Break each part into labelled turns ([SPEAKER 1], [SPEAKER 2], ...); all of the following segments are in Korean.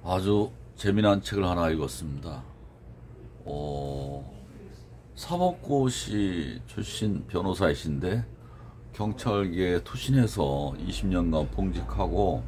[SPEAKER 1] 아주 재미난 책을 하나 읽었습니다. 사법고시 출신 변호사이신데 경찰계에 투신해서 20년간 봉직하고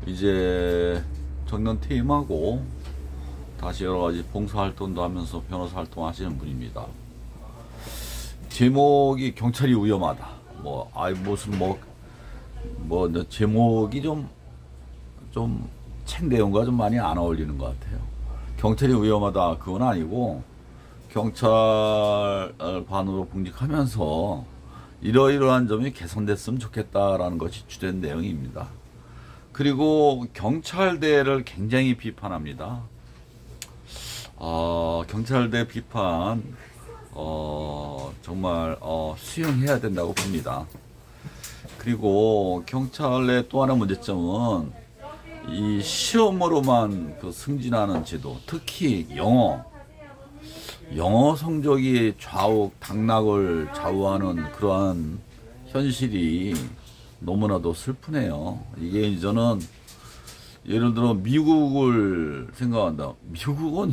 [SPEAKER 1] 이제 정년 퇴임하고 다시 여러가지 봉사활동도 하면서 변호사 활동하시는 분입니다. 제목이 경찰이 위험하다. 제목이 좀 책 내용과 좀 많이 안 어울리는 것 같아요. 경찰이 위험하다 그건 아니고 경찰관으로 봉직하면서 이러이러한 점이 개선됐으면 좋겠다라는 것이 주된 내용입니다. 그리고 경찰대를 굉장히 비판합니다. 경찰대 비판 정말 수용해야 된다고 봅니다. 그리고 경찰의 또 하나 문제점은 이 시험으로만 승진하는 제도, 특히 영어 성적이 당락을 좌우하는 그러한 현실이 너무나도 슬프네요. 이게 저는 예를 들어 미국을 생각한다. 미국은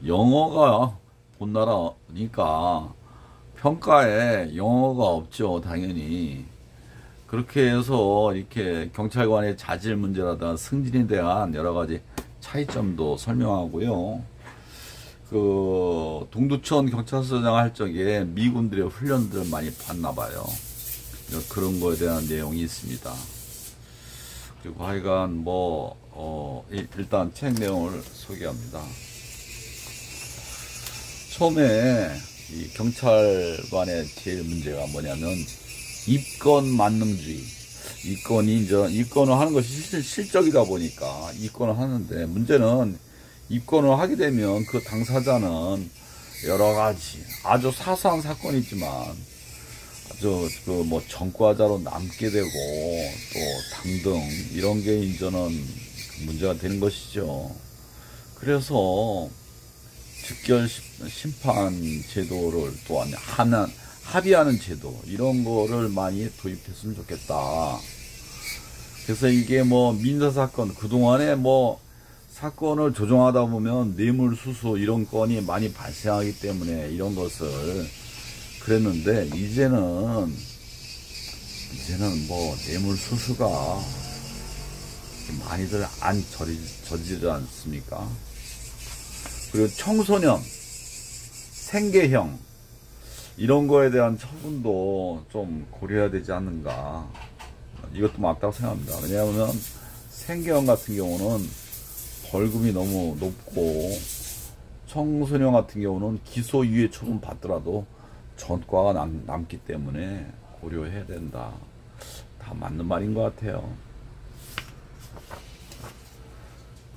[SPEAKER 1] 영어가 본나라니까 평가에 영어가 없죠, 당연히. 그렇게 해서 이렇게 경찰관의 자질 문제라든가 승진에 대한 여러 가지 차이점도 설명하고요. 동두천 경찰서장 할 적에 미군들의 훈련들을 많이 봤나 봐요. 그런 거에 대한 내용이 있습니다. 그리고 하여간 일단 책 내용을 소개합니다. 처음에 이 경찰관의 제일 문제가 뭐냐면 입건 만능주의. 입건을 하는 것이 실적이다 보니까 입건을 하는데, 문제는 입건을 하게 되면 그 당사자는 여러 가지 아주 사소한 사건이 있지만 전과자로 남게 되고 또 등등 이런 게 이제는 문제가 되는 것이죠. 그래서 즉결 심판 제도를 또한 합의하는 제도, 이런 거를 많이 도입했으면 좋겠다. 그래서 이게 민사사건, 그동안에 사건을 조정하다 보면 뇌물수수 이런 건이 많이 발생하기 때문에 이런 것을 그랬는데, 이제는 뇌물수수가 많이들 안 저지르지 않습니까? 그리고 청소년, 생계형, 이런 거에 대한 처분도 좀 고려해야 되지 않는가. 이것도 맞다고 생각합니다. 왜냐하면 생계형 같은 경우는 벌금이 너무 높고, 청소년 같은 경우는 기소유예 처분 받더라도 전과가 남기 때문에 고려해야 된다. 다 맞는 말인 것 같아요.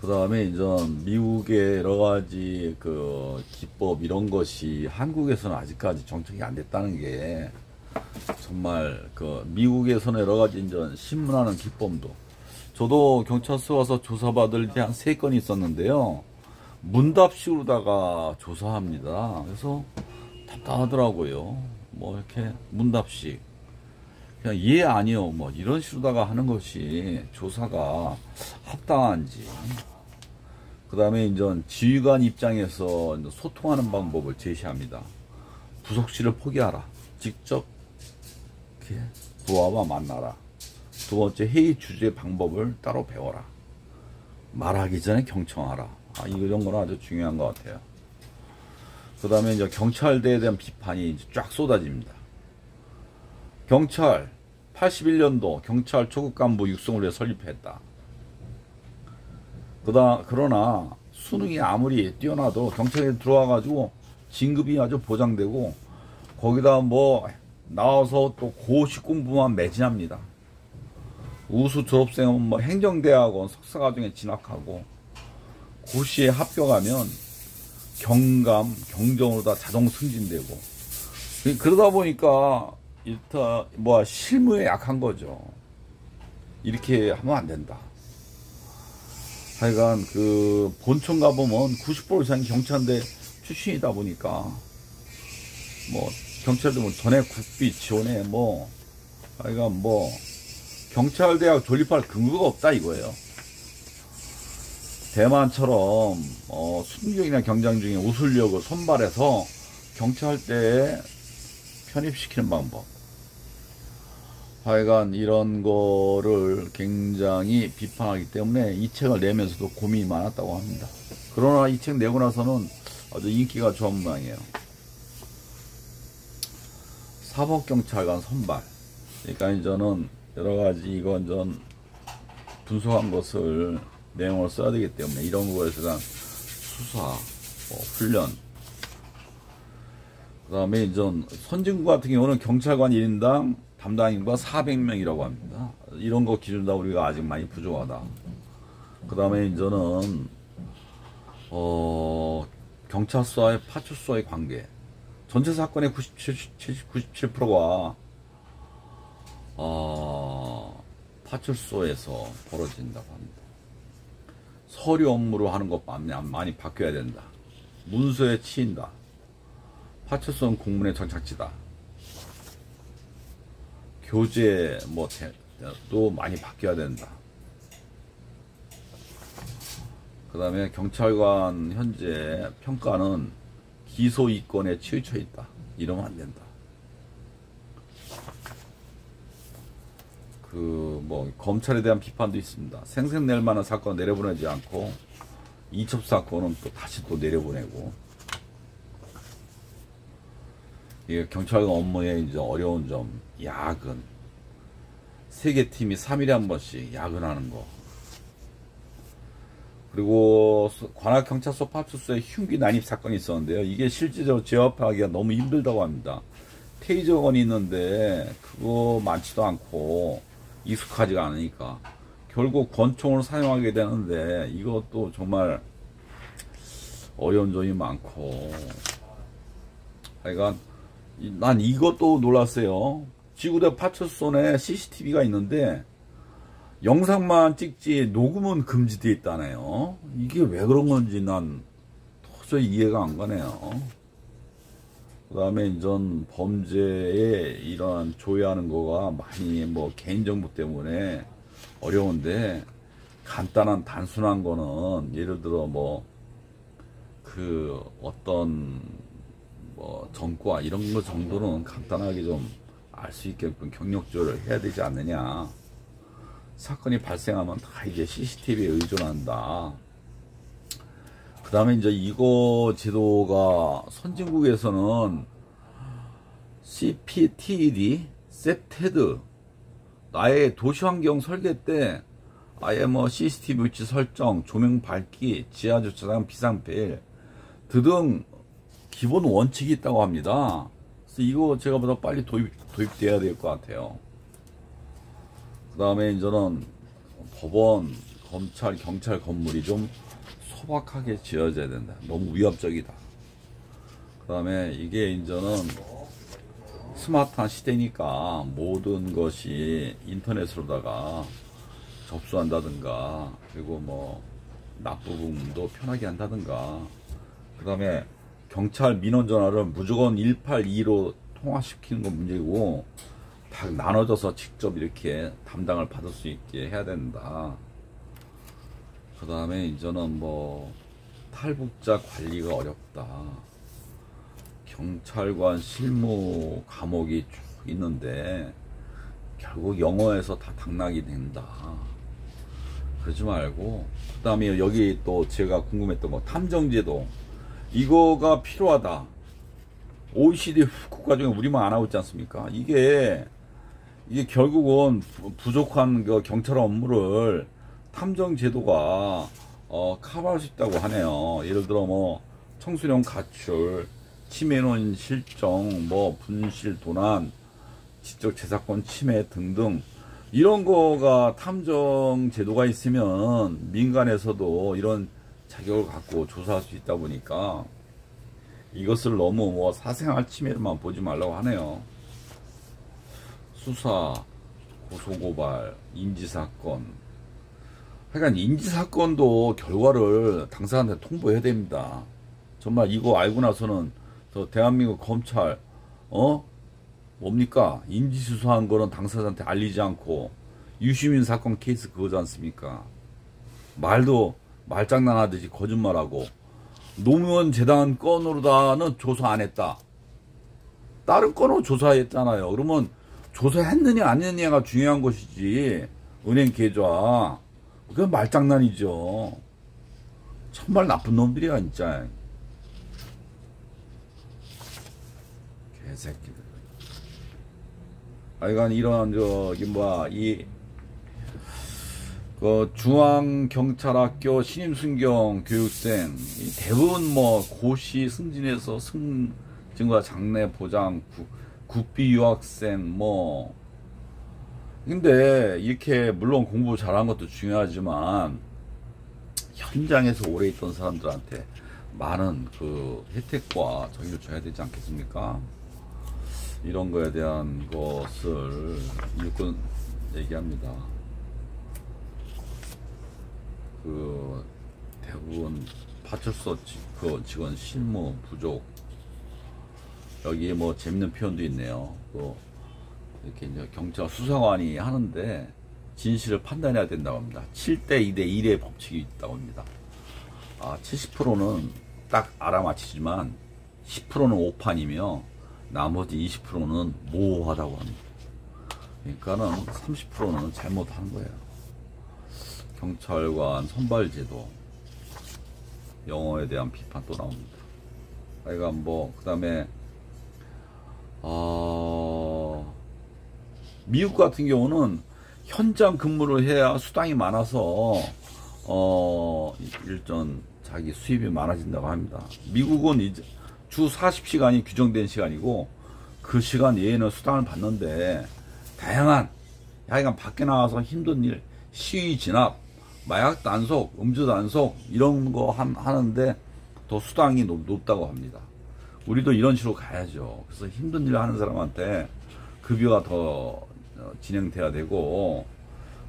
[SPEAKER 1] 그 다음에 이제 미국의 여러 가지 기법 이런 것이 한국에서는 아직까지 정착이 안 됐다는 게 정말 미국에서는 여러 가지 이제 신문하는 기법도, 저도 경찰서 와서 조사받을 때 한 3건이 있었는데요. 문답식으로다가 조사합니다. 그래서 답답하더라고요. 이렇게 문답식. 그냥 예, 아니요, 이런 식으로다가 하는 것이 조사가 합당한지. 그 다음에 이제 지휘관 입장에서 소통하는 방법을 제시합니다. 부속실을 포기하라. 직접 이렇게 부하와 만나라. 두 번째, 회의 주제 방법을 따로 배워라. 말하기 전에 경청하라. 이런 거는 아주 중요한 것 같아요. 그 다음에 이제 경찰대에 대한 비판이 이제 쫙 쏟아집니다. 경찰 81년도 경찰 초급 간부 육성을 위해 설립했다. 그러나 수능이 아무리 뛰어나도 경찰에 들어와가지고 진급이 아주 보장되고, 거기다 나와서 또 고시 공부만 매진합니다. 우수 졸업생은 행정대학원 석사과정에 진학하고, 고시에 합격하면 경정으로 다 자동 승진되고, 그러다 보니까 일단 실무에 약한 거죠. 이렇게 하면 안 된다. 하여간 본청 가보면 90% 이상이 경찰대 출신이다 보니까 경찰도 전에 국비 지원에 하여간 경찰대학 존립할 근거가 없다 이거예요. 대만처럼 순경이나 경장 중에 우술력을 선발해서 경찰대에 편입시키는 방법. 하여간 이런 거를 굉장히 비판하기 때문에 이 책을 내면서도 고민이 많았다고 합니다. 그러나 이 책 내고 나서는 아주 인기가 좋은 모양이에요. 사법경찰관 선발. 그러니까 저는 여러가지 이건 전 분석한 것을 내용을 써야 되기 때문에 이런 거에 대한 수사, 훈련. 그 다음에 이제 선진국 같은 경우는 경찰관 1인당 담당 인구가 400명이라고 합니다. 이런 거 기준으로 우리가 아직 많이 부족하다. 그 다음에 이제는 경찰서와의 파출소의 관계. 전체 사건의 97%가 파출소에서 벌어진다고 합니다. 서류 업무로 하는 것 많이 바뀌어야 된다. 문서에 치인다. 파출소는 공문의 정착지다. 교재 도 많이 바뀌어야 된다. 그 다음에 경찰관 현재 평가는 기소 이권에 치우쳐 있다. 이러면 안 된다. 검찰에 대한 비판도 있습니다. 생색낼 만한 사건 내려보내지 않고 이첩 사건은 또 다시 또 내려보내고. 이게 경찰관 업무에 이제 어려운 점, 야근. 3개 팀이 3일에 한 번씩 야근하는 거. 그리고 관악경찰서 파출소에 흉기 난입 사건이 있었는데요. 이게 실질적으로 제어하기가 너무 힘들다고 합니다. 테이저건이 있는데 그거 많지도 않고 익숙하지가 않으니까 결국 권총을 사용하게 되는데 이것도 정말 어려운 점이 많고. 하여간 난 이것도 놀랐어요. 지구대 파출소 내 CCTV가 있는데 영상만 찍지 녹음은 금지되어 있다네요. 이게 왜 그런 건지 난 도저히 이해가 안 가네요. 그 다음에 이전 범죄에 이러한 조회하는 거가 많이 개인정보 때문에 어려운데 간단한 단순한 거는 예를 들어 어떤 전과 이런 거 정도는 간단하게 좀 알 수 있게끔 경력조를 해야 되지 않느냐. 사건이 발생하면 다 이제 CCTV에 의존한다. 그 다음에 이제 이거 제도가 선진국에서는 CPTED, 세테드, 나의 도시환경 설계 때 아예 CCTV 위치 설정, 조명 밝기, 지하주차장 비상벨 등등 기본 원칙이 있다고 합니다. 그래서 이거 제가 보다 빨리 도입돼야 될 것 같아요. 그 다음에 이제는 법원, 검찰, 경찰 건물이 좀 소박하게 지어져야 된다. 너무 위협적이다. 그 다음에 이게 이제는 스마트한 시대니까 모든 것이 인터넷으로다가 접수한다든가, 그리고 납부금도 편하게 한다든가, 그 다음에 경찰 민원 전화를 무조건 182로 통화시키는 건 문제고, 다 나눠져서 직접 이렇게 담당을 받을 수 있게 해야 된다. 그 다음에 이제는 탈북자 관리가 어렵다. 경찰관 실무 과목이 쭉 있는데 결국 영어에서 다 당락이 된다. 그러지 말고, 그 다음에 여기 또 제가 궁금했던 거 탐정제도 이거가 필요하다. OECD 국가 중에 우리만 안 하고 있지 않습니까? 이게 결국은 부족한 경찰 업무를 탐정 제도가 커버할 수 있다고 하네요. 예를 들어 청소년 가출, 치매론 실종, 분실 도난, 지적 재산권 침해 등등 이런 거가 탐정 제도가 있으면 민간에서도 이런 자격을 갖고 조사할 수 있다 보니까 이것을 너무 사생활 침해로만 보지 말라고 하네요. 수사, 고소고발, 인지사건. 하여간 인지사건도 결과를 당사자한테 통보해야 됩니다. 정말 이거 알고 나서는 저 대한민국 검찰 뭡니까? 인지수사한 거는 당사자한테 알리지 않고 유시민 사건 케이스 그거지 않습니까? 말도 말장난하듯이 거짓말하고, 노무현 재단 건으로다는 조사 안 했다. 다른 건으로 조사했잖아요. 그러면 조사했느냐 안 했느냐가 중요한 것이지, 은행 계좌. 그건 말장난이죠. 정말 나쁜 놈들이야 진짜. 개새끼들. 하여간 이런 중앙경찰학교 신임순경 교육생 대부분 뭐 고시 승진해서 승진과 장래 보장 국비 유학생 뭐. 근데 이렇게 물론 공부 잘한 것도 중요하지만 현장에서 오래 있던 사람들한테 많은 그 혜택과 저기를 줘야 되지 않겠습니까? 이런 거에 대한 것을 일꾼 얘기합니다. 그 대부분 파출소 직원 실무 부족. 여기에 뭐 재밌는 표현도 있네요. 또 이렇게 이제 경찰 수사관이 하는데 진실을 판단해야 된다고 합니다. 7대 2대 1의 법칙이 있다고 합니다. 70%는 딱 알아맞히지만 10%는 오판이며 나머지 20%는 모호하다고 합니다. 그러니까는 30%는 잘못하는 거예요. 경찰관 선발제도, 영어에 대한 비판 또 나옵니다. 하여간 뭐 그다음에 미국 같은 경우는 현장 근무를 해야 수당이 많아서 일전 자기 수입이 많아진다고 합니다. 미국은 이제 주 40시간이 규정된 시간이고 그 시간 외에는 수당을 받는데 다양한 하여간 밖에 나와서 힘든 일, 시위 진압, 마약 단속, 음주 단속 이런 거 하는데 더 수당이 높다고 합니다. 우리도 이런 식으로 가야죠. 그래서 힘든 일을 하는 사람한테 급여가 더 진행돼야 되고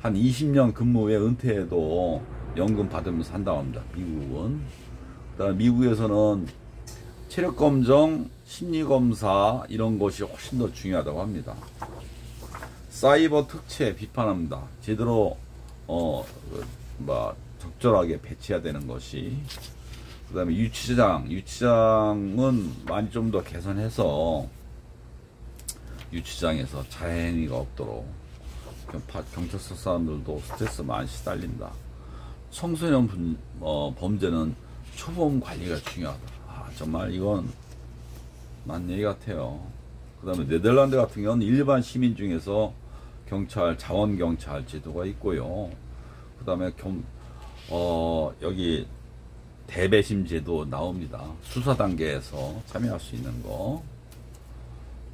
[SPEAKER 1] 한 20년 근무 후에 은퇴해도 연금 받으면서 한다고 합니다. 미국은. 그다음에 미국에서는 체력검정, 심리검사 이런 것이 훨씬 더 중요하다고 합니다. 사이버 특채 비판합니다. 제대로 적절하게 배치해야 되는 것이. 그 다음에 유치장은 많이 좀 더 개선해서 유치장에서 자해행위가 없도록. 경찰서 사람들도 스트레스 많이 시달린다. 청소년 범죄는 초범 관리가 중요하다. 정말 이건 맞는 얘기 같아요. 그 다음에 네덜란드 같은 경우는 일반 시민 중에서 자원경찰 제도가 있고요. 그 다음에 여기 대배심 제도 나옵니다. 수사 단계에서 참여할 수 있는 거.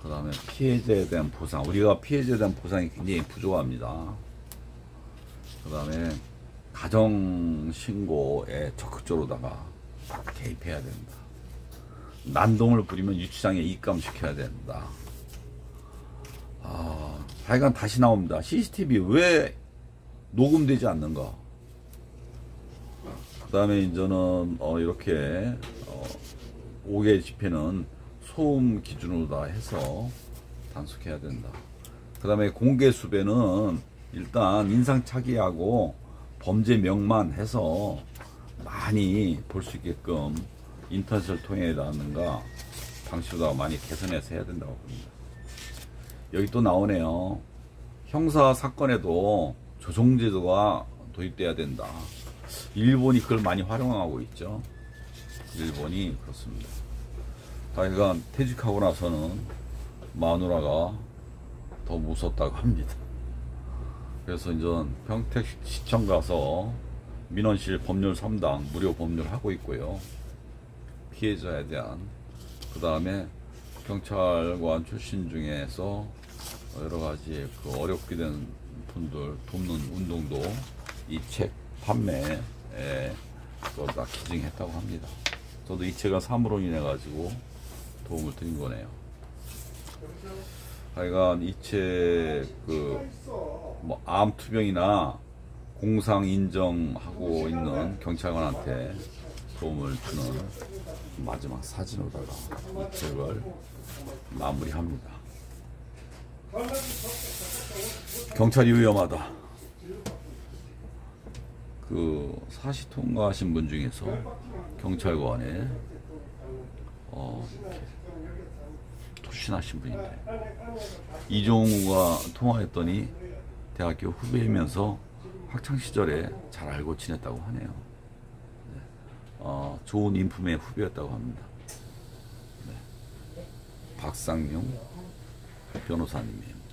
[SPEAKER 1] 그 다음에 피해자에 대한 보상. 우리가 피해자에 대한 보상이 굉장히 부족합니다. 그 다음에 가정신고에 적극적으로다가 개입해야 된다. 난동을 부리면 유치장에 입감시켜야 된다. 하여간 다시 나옵니다. CCTV 왜 녹음되지 않는가? 그 다음에 이제는 이렇게 5개 집회는 소음 기준으로 다 해서 단속해야 된다. 그 다음에 공개 수배는 일단 인상착의하고 범죄 명만 해서 많이 볼 수 있게끔 인터넷을 통해라든가 방식으로 많이 개선해서 해야 된다고 봅니다. 여기 또 나오네요. 형사 사건에도 조정제도가 도입돼야 된다. 일본이 그걸 많이 활용하고 있죠. 일본이 그렇습니다. 하여간 퇴직하고 나서는 마누라가 더 무섭다고 합니다. 그래서 이제 평택시청 가서 민원실 법률 3당 무료 법률 하고 있고요. 피해자에 대한. 그 다음에 경찰관 출신 중에서 여러가지 어렵게 된 분들 돕는 운동도 이 책 판매에 또 다 기증했다고 합니다. 저도 이 책을 사무로 인해 가지고 도움을 드린 거네요. 하여간 이 책 암 투병이나 공상 인정하고 있는 경찰관한테 도움을 주는 마지막 사진으로다가 이 책을 마무리합니다. 경찰이 위험하다. 그 사시 통과하신 분 중에서 경찰관에 이렇게 투신하신 분인데, 이종우가 통화했더니 대학교 후배이면서 학창 시절에 잘 알고 지냈다고 하네요. 네. 좋은 인품의 후배였다고 합니다. 네. 박상용 변호사님이에요.